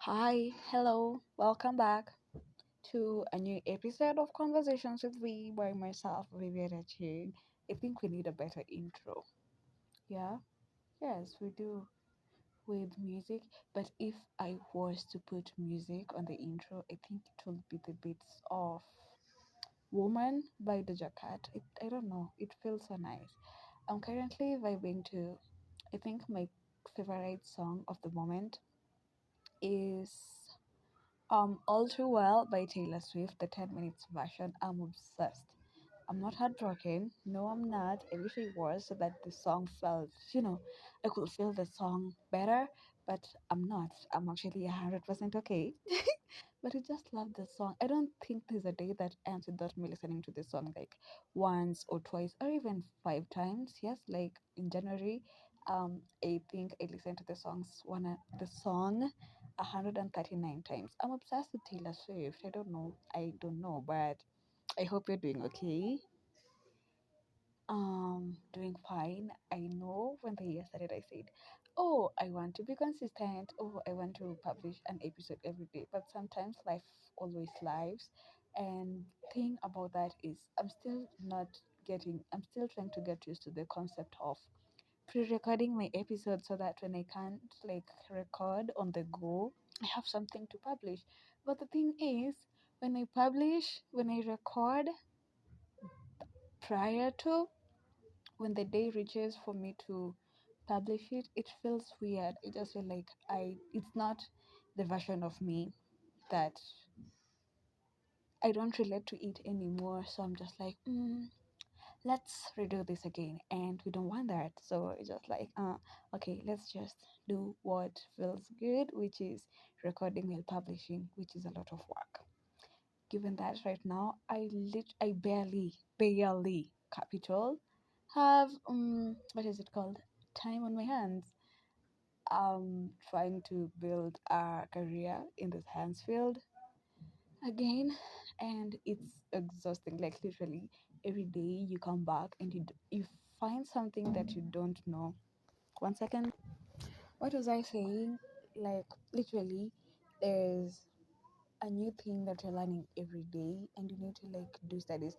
Hi, hello, welcome back to a new episode of Conversations with V by myself, Viviana Ching. I think we need a better intro. Yeah, yes, we do with music. But if I was to put music on the intro, I think it will be the beats of Woman by Doja Cat. I don't know, it feels so nice. I'm currently vibing to, I think my favorite song of the moment is All Too Well by Taylor Swift, the 10 minutes version. I'm obsessed. I'm not heartbroken. No, I'm not. I wish I was so that the song felt, I could feel the song better, but I'm not. I'm actually 100% okay. But I just love the song. I don't think there's a day that ends without me listening to this song like once or twice or even 5 times. Yes, like in January, I think I listened to the song 139 times. I'm obsessed with Taylor Swift. I don't know, but I hope you're doing okay. Doing fine. I know when the year started, I said, "Oh, I want to be consistent. Oh, I want to publish an episode every day." But sometimes life always lives, and thing about that is, I'm still not getting. I'm still trying to get used to the concept of pre-recording my episode so that when I can't like record on the go, I have something to publish. But the thing is, when I record prior to when the day reaches for me to publish it, it feels weird. I just feel like it's not the version of me that I don't relate to it anymore. So I'm just like, let's redo this again. And we don't want that. So it's just like, okay, let's just do what feels good, which is recording while publishing, which is a lot of work. Given that right now, I barely capital have what is it called? Time on my hands. Trying to build a career in the science field again, and it's exhausting. Like literally, every day you come back and you find something that you don't know. One second, what was I saying? Like literally, there's a new thing that you're learning every day, and you need to like do studies.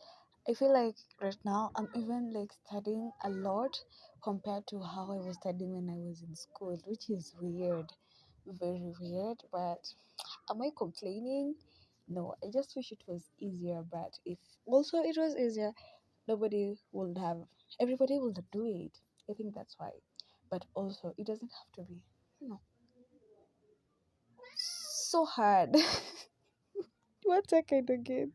I feel like right now I'm even like studying a lot compared to how I was studying when I was in school, which is weird, very weird. But am I complaining? No, I just wish it was easier. But if also it was easier, nobody would have, everybody will do it. I think that's why. But also, it doesn't have to be, you know, so hard. One second again.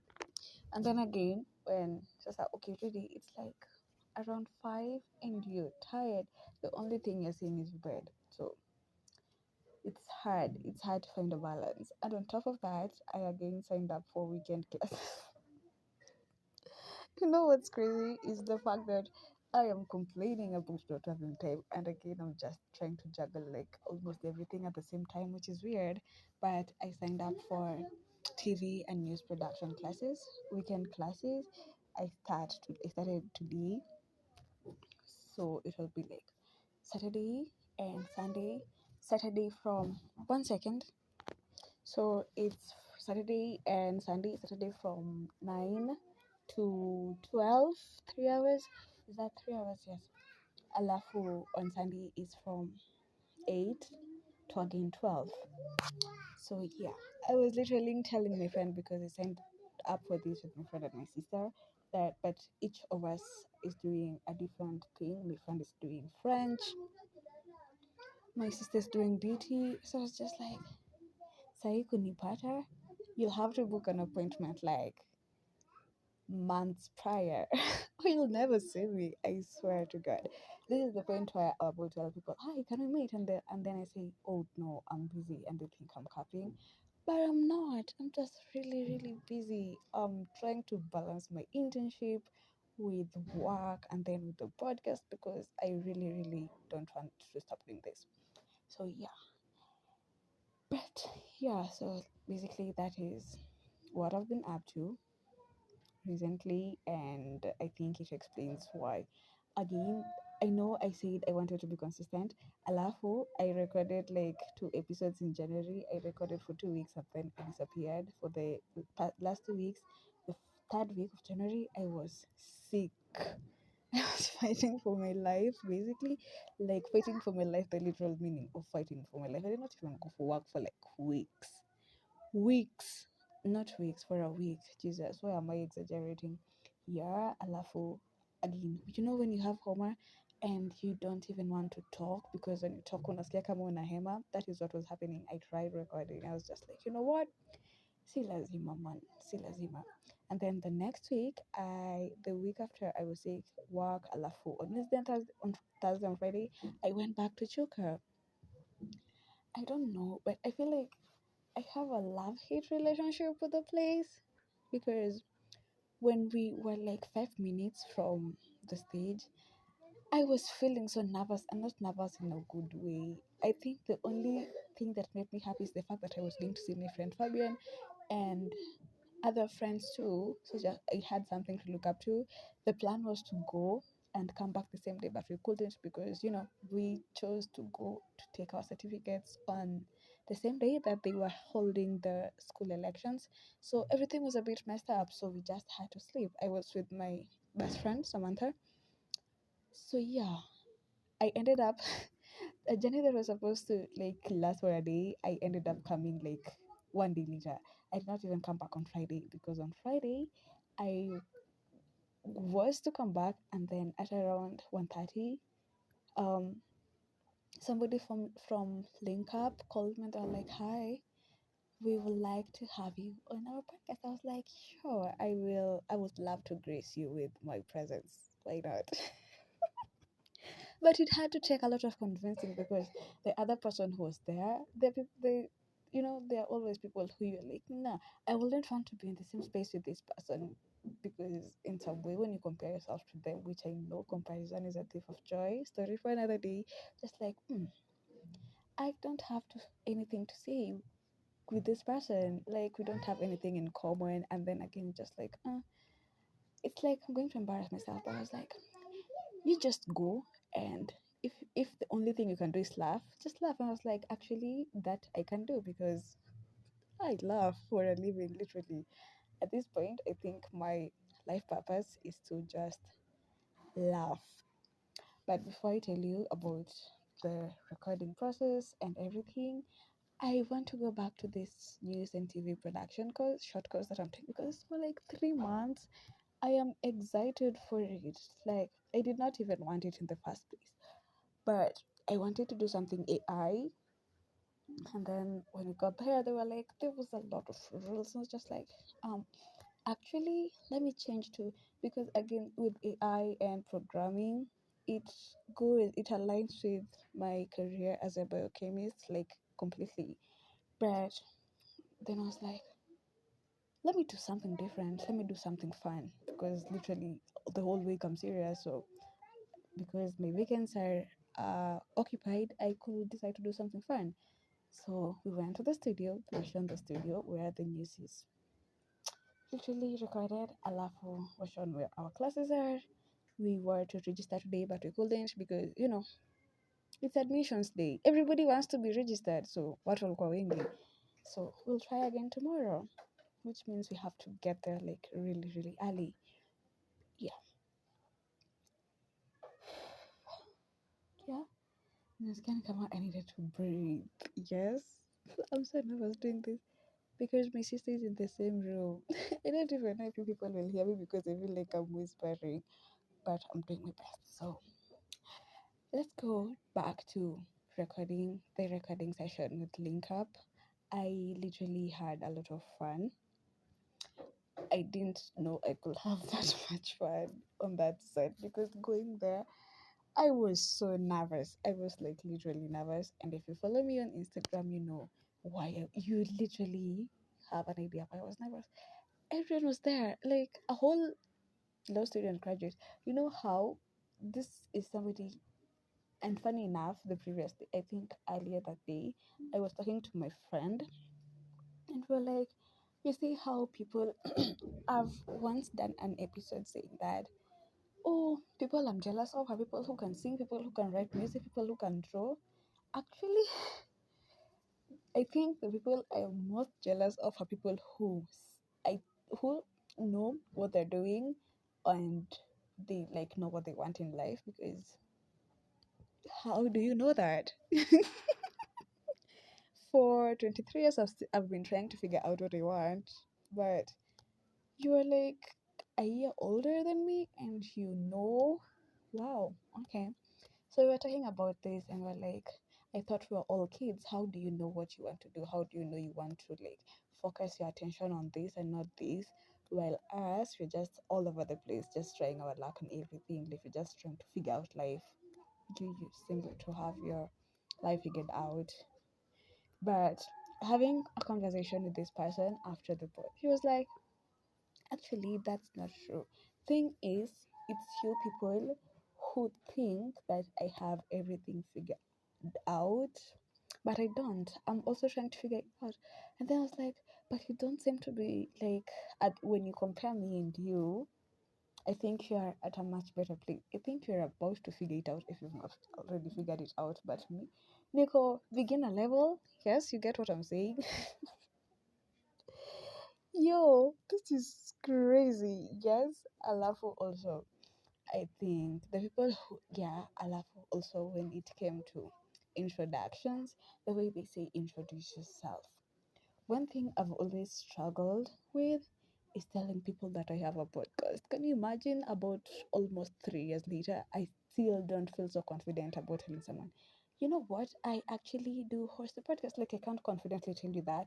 And then again, when just like, okay, today it's like around 5 and you're tired, the only thing you're seeing is bed. So it's hard. It's hard to find a balance. And on top of that, I again signed up for weekend classes. You know what's crazy is the fact that I am complaining about not having time, and again, I'm just trying to juggle like almost everything at the same time, which is weird. But I signed up for TV and news production classes, weekend classes. I started today, so it will be like Saturday and Sunday. Saturday from 1 second. So it's Saturday and Sunday. Saturday from 9 to 12, 3 hours. Is that 3 hours? Yes. Alafu on Sunday is from 8 to again 12. So yeah, I was literally telling my friend because I signed up for this with my friend and my sister that, but each of us is doing a different thing. My friend is doing French, my sister's doing beauty. So I was just like, Sai kunipata, you'll have to book an appointment like months prior or you'll never see me. I swear to God. This is the point where I will tell people, hi, can we meet? And then I say, oh no, I'm busy, and they think I'm copying. But I'm not. I'm just really, really busy. I'm trying to balance my internship with work and then with the podcast because I really, really don't want to stop doing this. So yeah. But yeah, so basically that is what I've been up to recently, and I think it explains why. Again, I know I said I wanted to be consistent. Alafu, I recorded like 2 episodes in January. I recorded for 2 weeks and then I disappeared for the last 2 weeks. The third week of January, I was sick. I was fighting for my life, basically, like fighting for my life, the literal meaning of fighting for my life. I did not even go for work for like weeks, not weeks, for a week. Jesus, why am I exaggerating? Yeah, alafu, again, when you have Homer and you don't even want to talk because when you talk, unasikia kama unahema. That is what was happening. I tried recording. I was just like, you know what? Si lazima, man. Si lazima. And then the next week, the week after, I was sick, work, alafu. On Wednesday and Thursday and Friday, I went back to Chuka. I don't know, but I feel like I have a love hate relationship with the place because when we were like 5 minutes from the stage, I was feeling so nervous and not nervous in a good way. I think the only thing that made me happy is the fact that I was going to see my friend Fabian and other friends too. So just I had something to look up to. The plan was to go and come back the same day, but we couldn't because we chose to go to take our certificates on the same day that they were holding the school elections. So everything was a bit messed up. So we just had to sleep. I was with my best friend Samantha. So yeah, I ended up a journey that was supposed to like last for a day. I ended up coming like one day later. I did not even come back on Friday because on Friday I was to come back and then at around 1:30, um somebody from Link Up called me and they were like, "Hi, we would like to have you on our podcast." I was like, "Sure, I would love to grace you with my presence. Why not?" But it had to take a lot of convincing because the other person who was there, there are always people who you're like, nah, I wouldn't want to be in the same space with this person because in some way when you compare yourself to them, which I know comparison is a thief of joy, story for another day, just like, I don't have anything to say with this person. Like we don't have anything in common, and then again, just like, it's like I'm going to embarrass myself. But I was like, you just go and if the only thing you can do is laugh, just laugh. And I was like, actually, that I can do because I laugh for a living, literally. At this point, I think my life purpose is to just laugh. But before I tell you about the recording process and everything, I want to go back to this news and TV production course, short course that I'm taking because for like 3 months I am excited for it. Like I did not even want it in the first place, but I wanted to do something AI. And then when we got there, they were like, there was a lot of rules. And I was just like, actually, let me change to because again with AI and programming, it aligns with my career as a biochemist, like completely. But then I was like, let me do something different. Let me do something fun because literally the whole week I'm serious. So because my weekends are occupied, I could decide to do something fun. So we went to the studio, we shown the studio where the news is literally recorded. Alafu was shown where our classes are. We were to register today, but we couldn't because it's admissions day. Everybody wants to be registered, so what will go in? So we'll try again tomorrow, which means we have to get there like really, really early. Yeah, yeah. Can come out. I needed to breathe. Yes, I'm so nervous doing this because my sister is in the same room. I don't even know if people will hear me because I feel like I'm whispering, but I'm doing my best. So let's go back to the recording session with Link Up. I literally had a lot of fun. I didn't know I could have that much fun on that set because going there, I was so nervous. I was like literally nervous. And if you follow me on Instagram, you know why you literally have an idea why I was nervous. Everyone was there, like a whole law student graduate. You know how this is somebody, and funny enough, the previous day, I think earlier that day, I was talking to my friend, and we're like, you see how people have once done an episode saying that, oh, people I'm jealous of are people who can sing, people who can write music, people who can draw. Actually, I think the people I am most jealous of are people I who know what they're doing and they like know what they want in life, because how do you know that? For 23 years I've been trying to figure out what I want, but you're like a year older than me and you know. Wow, okay. So we were talking about this and we're like, I thought we were all kids. How do you know what you want to do? How do you know you want to like focus your attention on this and not this? While us, we're just all over the place, just trying our luck on everything. Like we're just trying to figure out life. You seem to have your life figured out. But having a conversation with this person after the book, he was like, actually, that's not true. Thing is, it's you people who think that I have everything figured out, but I don't. I'm also trying to figure it out. And then I was like, but you don't seem to be like, when you compare me and you, I think you're at a much better place. I think you're about to figure it out if you've not already figured it out. But me, Nico, beginner level, yes, you get what I'm saying. Yo, this is crazy. Yes, Alafu also. I think the people who, yeah, Alafu also when it came to introductions, the way they say introduce yourself. One thing I've always struggled with is telling people that I have a podcast. Can you imagine about almost 3 years later, I still don't feel so confident about telling someone, you know what, I actually do host a podcast. Like, I can't confidently tell you that.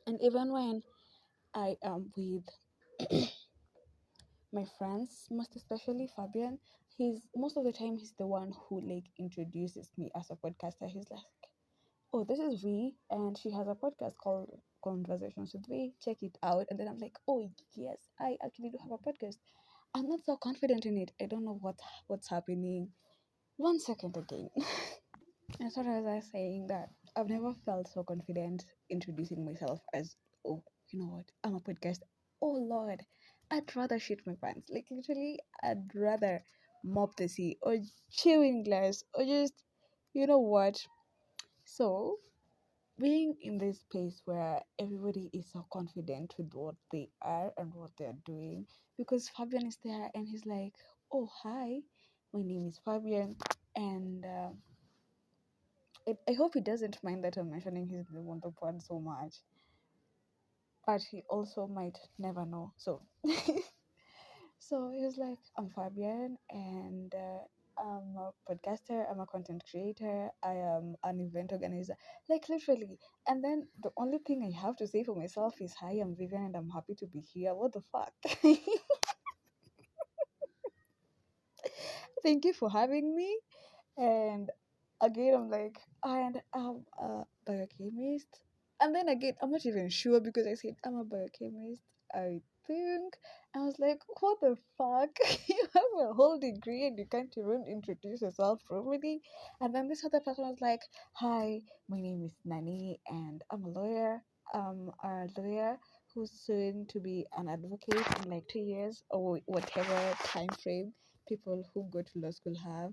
And even when I am with my friends, most especially Fabian, he's most of the time he's the one who like introduces me as a podcaster. He's like, oh, this is V, and she has a podcast called Conversations with V. Check it out. And then I'm like, oh yes, I actually do have a podcast. I'm not so confident in it. I don't know what's happening. One second again. And so as I was saying that I've never felt so confident introducing myself as, oh, you know what, I'm a podcast. Oh Lord, I'd rather shit my pants. Like literally, I'd rather mop the sea or chew in glass or just, you know what. So being in this space where everybody is so confident with what they are and what they're doing, because Fabian is there and he's like, oh hi, my name is Fabian, and I hope he doesn't mind that I'm mentioning his name on the pod so much, but he also might never know. So, so he was like, I'm Fabian, and I'm a podcaster, I'm a content creator, I am an event organizer, like literally. And then the only thing I have to say for myself is, hi, I'm Vivian, and I'm happy to be here. What the fuck? Thank you for having me. And again, I'm like, and I'm a biochemist. And then again, I'm not even sure because I said I'm a biochemist, I think. I was like, what the fuck? You have a whole degree and you can't even introduce yourself properly. And then this other person was like, hi, my name is Nani and I'm a lawyer. I'm a lawyer who's soon to be an advocate in like 2 years or whatever time frame people who go to law school have.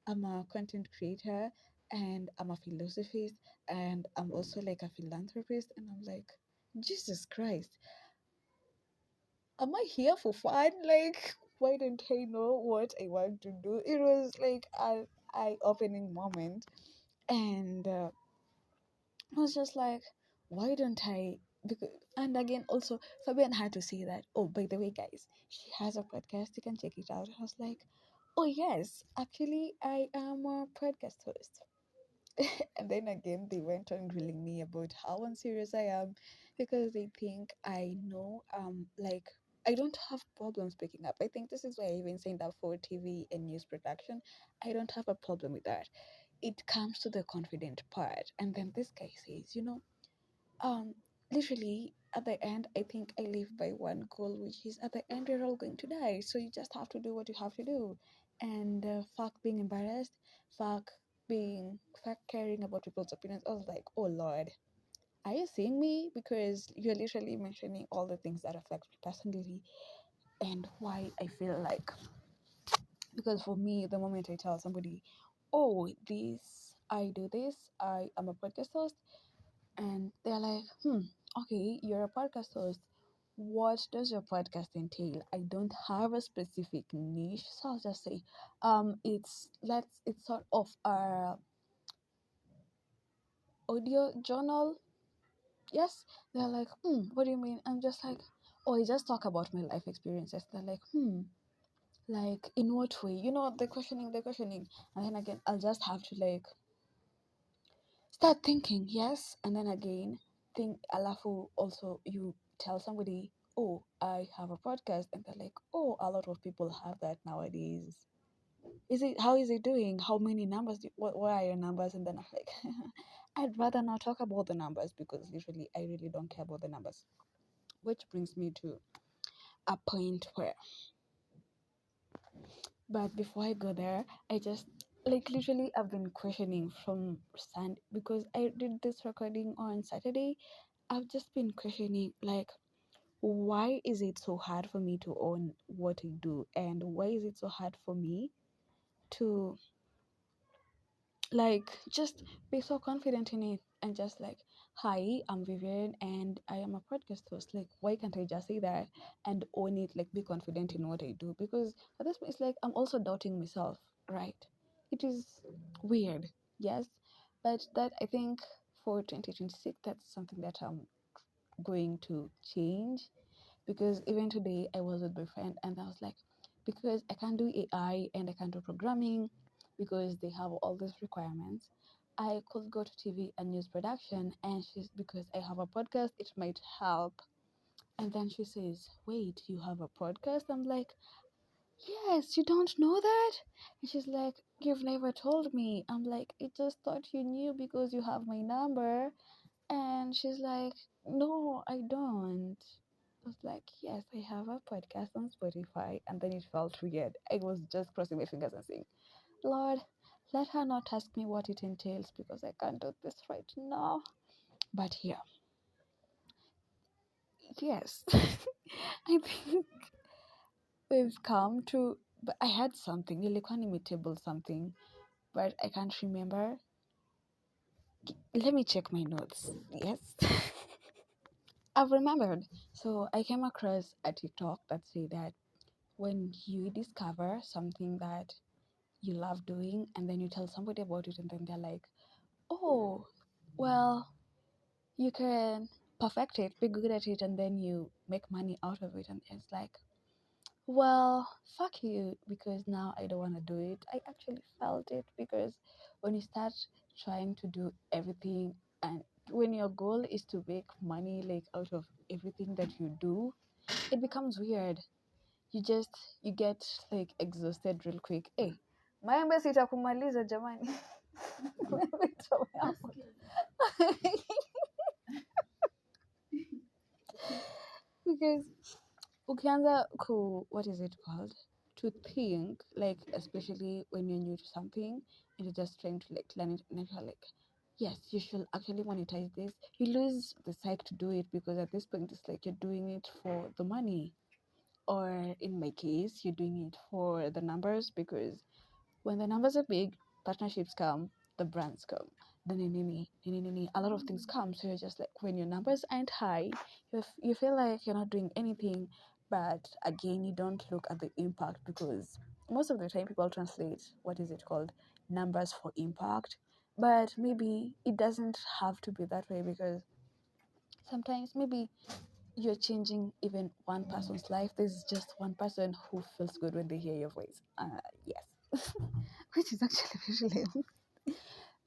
I'm a content creator and I'm a philosophist and I'm also like a philanthropist. And I'm like, Jesus Christ, am I here for fun? Like, why don't I know what I want to do? It was like an eye-opening moment, and I was just like, why don't I? Because, and again, also Fabian had to say that. Oh, by the way, guys, she has a podcast. You can check it out. I was like, oh yes, actually, I am a podcast host. And then again, they went on grilling me about how unserious I am because they think I know, like, I don't have problems picking up. I think this is why I even signed up for TV and news production. I don't have a problem with that. It comes to the confident part. And then this guy says, um, literally at the end, I think I live by one goal, which is at the end, we're all going to die. So you just have to do what you have to do. And fuck being embarrassed, fuck fuck caring about people's opinions. I was like, oh Lord, are you seeing me? Because you're literally mentioning all the things that affect me personally and why I feel like Because for me, the moment I tell somebody, oh, this, I do this, I am a podcast host, and they're like, okay, you're a podcast host. What does your podcast entail? I don't have a specific niche, so I'll just say, it's sort of a audio journal. Yes, they're like, what do you mean? I'm just like, oh, I just talk about my life experiences. They're like, like in what way? They're questioning, and then again, I'll just have to like start thinking, yes, and then again, think. Alafu also, you tell somebody, oh, I have a podcast, and they're like, oh, a lot of people have that nowadays. How is it doing? How many numbers? What are your numbers? And then I'm like, I'd rather not talk about the numbers because literally, I really don't care about the numbers. Which brings me to a point where, but before I go there, I just like literally I've been questioning from because I did this recording on Saturday. I've just been questioning like why is it so hard for me to own what I do, and why is it so hard for me to like just be so confident in it and just like, hi, I'm Vivian and I am a podcast host. Like, why can't I just say that and own it, like be confident in what I do? Because at this point it's like I'm also doubting myself, right? It is weird, yes, but that I think for 2026 that's something that I'm going to change. Because even today I was with my friend and I was like, because I can't do AI and I can't do programming because they have all these requirements, I could go to TV and news production. And she's, because I have a podcast, it might help. And then she says, wait, you have a podcast? I'm like, yes, you don't know that? And she's like, you've never told me. I'm like, I just thought you knew because you have my number. And she's like, no, I don't. I was like, yes, I have a podcast on Spotify. And then it felt weird. I was just crossing my fingers and saying, Lord, let her not ask me what it entails because I can't do this right now. But yeah, yes, I think we've come to. But I had something, nilikuwa nimetable something, but I can't remember. Let me check my notes. Yes. I've remembered. So I came across a TikTok that say that when you discover something that you love doing and then you tell somebody about it and then they're like, oh, well, you can perfect it, be good at it, and then you make money out of it. And it's like, well, fuck you, because now I don't want to do it. I actually felt it because when you start trying to do everything and when your goal is to make money like out of everything that you do, it becomes weird. You get like exhausted real quick. Hey, maembe sitakumaliza jamani. Maembe itameapo. Because ukianza what is it called, to think like, especially when you're new to something and you're just trying to like learn it, and then you're like, yes, you should actually monetize this, you lose the psych to do it because at this point it's like you're doing it for the money, or in my case you're doing it for the numbers, because when the numbers are big, partnerships come, the brands come, the a lot of things come. So you're just like, when your numbers aren't high, you feel like you're not doing anything. But again, you don't look at the impact because most of the time people translate what is it called, numbers for impact. But maybe it doesn't have to be that way because sometimes maybe you're changing even one person's life. There's just one person who feels good when they hear your voice. Yes. Which is actually very lame.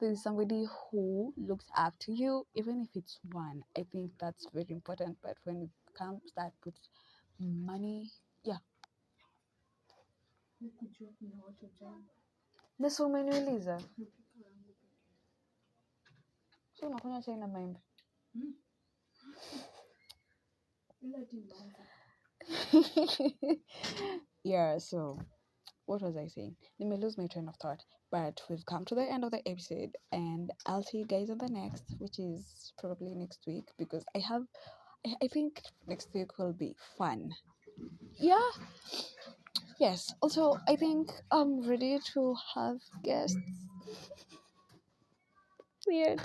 There's somebody who looks up to you, even if it's one. I think that's very important. But when it comes that put money, yeah. Nasi umeniuliza. So unakunywa chai na maembe. Yeah, so what was I saying? Let me lose my train of thought. But we've come to the end of the episode, and I'll see you guys on the next, which is probably next week because I think next week will be fun. Yeah, Yes. Also, I think I'm ready to have guests. Weird.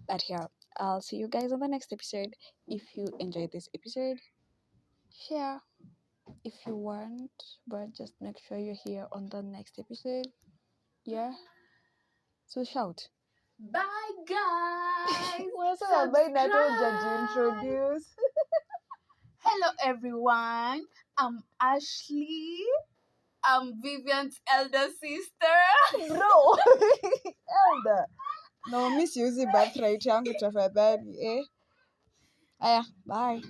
But yeah, I'll see you guys on the next episode. If you enjoyed this episode, share if you want, but just make sure you're here on the next episode. Yeah. So shout. Bye, guys. What's up? By now, Subscribe. just introduce. Hello, everyone. I'm Ashley. I'm Vivian's elder sister. Bro. Elder. No, misuse birthright yangu tafadhali. Aya, bye.